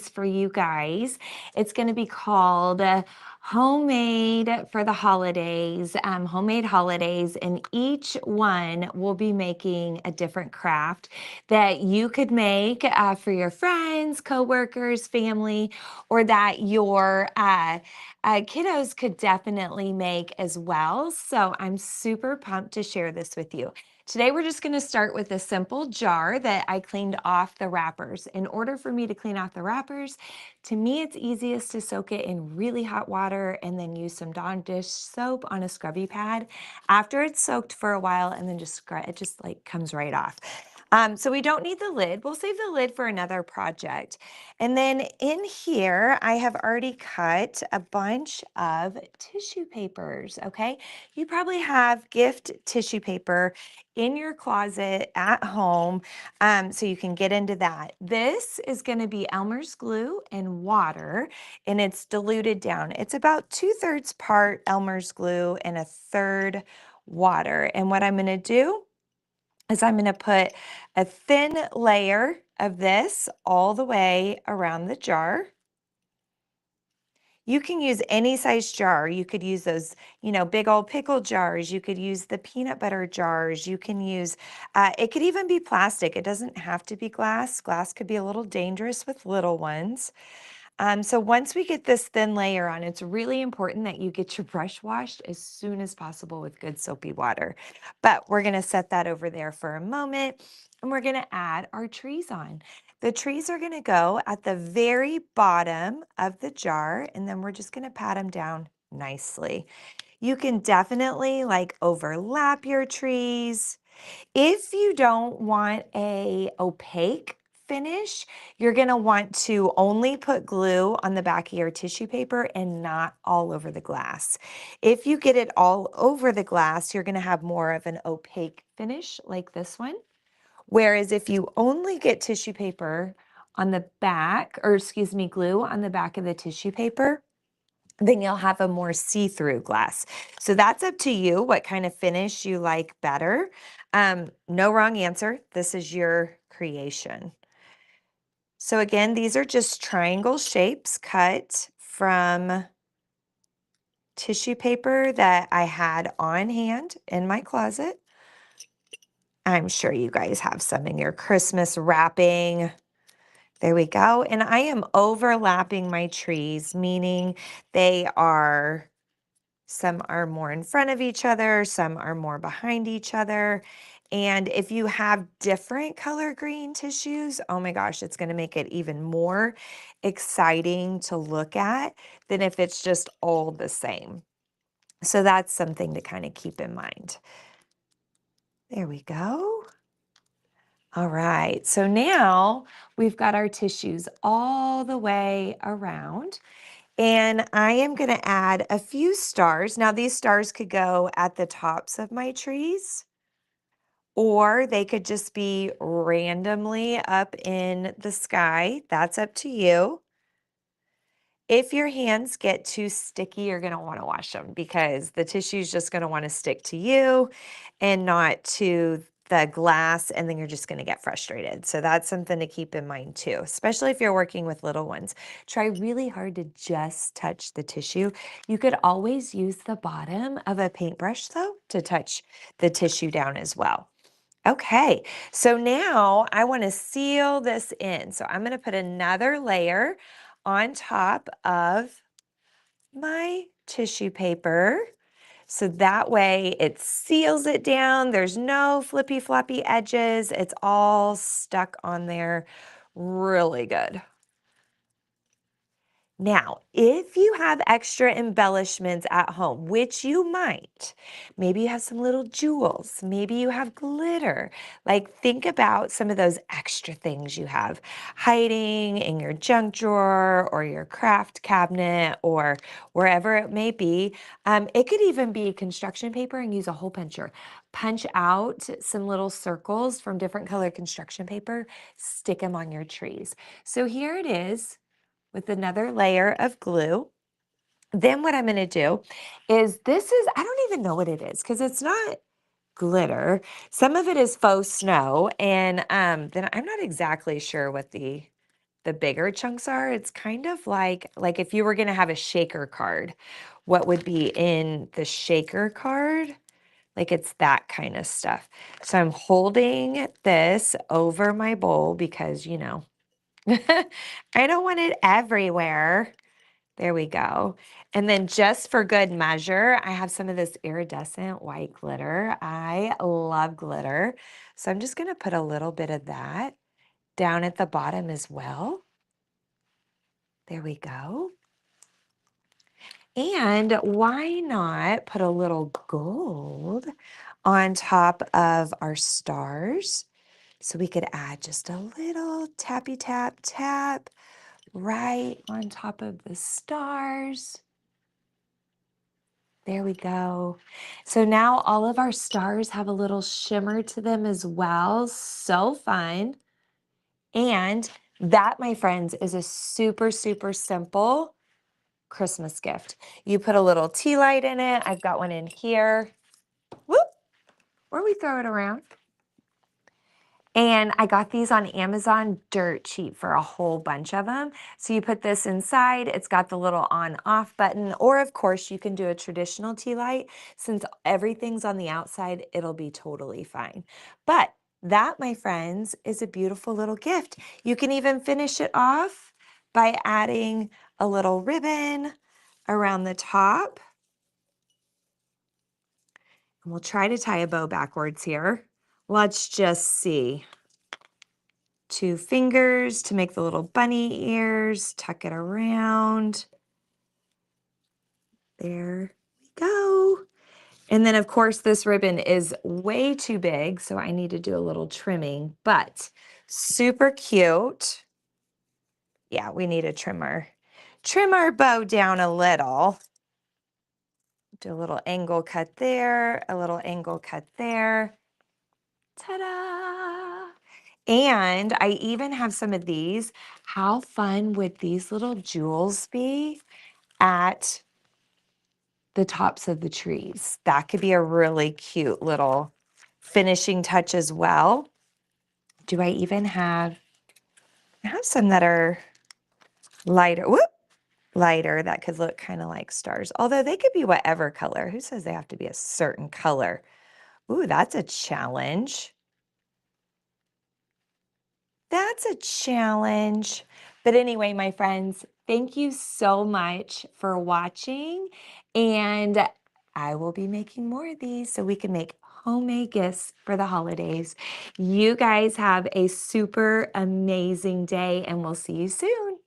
for you guys. It's going to be called Homemade for the Holidays, Homemade Holidays, and each one will be making a different craft that you could make for your friends, coworkers, family, or that your kiddos could definitely make as well. So I'm super pumped to share this with you. Today, we're just going to start with a simple jar that I cleaned off the wrappers. In order for me to clean off the wrappers, to me, it's easiest to soak it in really hot water and then use some Dawn dish soap on a scrubby pad after it's soaked for a while, and then just it just like comes right off. So we don't need the lid. We'll save the lid for another project. And then in here, I have already cut a bunch of tissue papers, okay? You probably have gift tissue paper in your closet at home, so you can get into that. This is going to be Elmer's glue and water, and it's diluted down. It's about 2/3 part Elmer's glue and a third water. And what I'm going to do is I'm going to put a thin layer of this all the way around the jar. You can use any size jar. You could use those, big old pickle jars. You could use the peanut butter jars. You can use, it could even be plastic. It doesn't have to be glass. Glass could be a little dangerous with little ones. So once we get this thin layer on, it's really important that you get your brush washed as soon as possible with good soapy water. But we're going to set that over there for a moment, and we're going to add our trees on. The trees are going to go at the very bottom of the jar, and then we're just going to pat them down nicely. You can definitely like overlap your trees. If you don't want a opaque finish, you're going to want to only put glue on the back of your tissue paper and not all over the glass. If you get it all over the glass, you're going to have more of an opaque finish like this one. Whereas if you only get tissue paper on the back, or excuse me, glue on the back of the tissue paper, then you'll have a more see-through glass. So that's up to you what kind of finish you like better. No wrong answer. This is your creation. So again, these are just triangle shapes cut from tissue paper that I had on hand in my closet. I'm sure you guys have some in your Christmas wrapping. There we go. And I am overlapping my trees, meaning some are more in front of each other, some are more behind each other. And if you have different color green tissues, oh my gosh, it's going to make it even more exciting to look at than if it's just all the same. So that's something to kind of keep in mind. There we go. All right, so now we've got our tissues all the way around. And I am going to add a few stars. Now, these stars could go at the tops of my trees, or they could just be randomly up in the sky. That's up to you. If your hands get too sticky, you're going to want to wash them because the tissue is just going to want to stick to you and not to the glass, and then you're just going to get frustrated. So that's something to keep in mind too, especially if you're working with little ones. Try really hard to just touch the tissue. You could always use the bottom of a paintbrush though to touch the tissue down as well. Okay, so now I want to seal this in. So I'm going to put another layer on top of my tissue paper. So that way it seals it down. There's no flippy floppy edges. It's all stuck on there really good. Now, if you have extra embellishments at home, which you might, maybe you have some little jewels, maybe you have glitter, like think about some of those extra things you have hiding in your junk drawer or your craft cabinet or wherever it may be. It could even be construction paper, and use a hole puncher. Punch out some little circles from different color construction paper, stick them on your trees. So here it is with another layer of glue. Then what I'm going to do is I don't even know what it is because it's not glitter. Some of it is faux snow, and then I'm not exactly sure what the the bigger chunks are. It's kind of like if you were gonna have a shaker card, what would be in the shaker card? Like it's that kind of stuff. So I'm holding this over my bowl because, I don't want it everywhere. There we go. And then just for good measure, I have some of this iridescent white glitter. I love glitter. So I'm just going to put a little bit of that down at the bottom as well. There we go. And why not put a little gold on top of our stars? So we could add just a little tappy tap tap right on top of the stars. There we go. So now all of our stars have a little shimmer to them as well. So fun. And that, my friends, is a super, super simple Christmas gift. You put a little tea light in it. I've got one in here. Whoop, where we throw it around. And I got these on Amazon dirt cheap for a whole bunch of them. So you put this inside, it's got the little on off button, or of course you can do a traditional tea light. Since everything's on the outside, it'll be totally fine. But that, my friends, is a beautiful little gift. You can even finish it off by adding a little ribbon around the top. And we'll try to tie a bow backwards here. Let's just see. 2 fingers to make the little bunny ears, tuck it around. There we go. And then of course this ribbon is way too big, so I need to do a little trimming, but super cute. Yeah, we need a trimmer. Trim our bow down a little. Do a little angle cut there, a little angle cut there. Ta-da! And I even have some of these. How fun would these little jewels be at the tops of the trees? That could be a really cute little finishing touch as well. Do I even have, I have some that are lighter, whoop, lighter that could look kind of like stars. Although they could be whatever color. Who says they have to be a certain color? Ooh, that's a challenge. That's a challenge. But anyway, my friends, thank you so much for watching. And I will be making more of these so we can make homemade gifts for the holidays. You guys have a super amazing day, and we'll see you soon.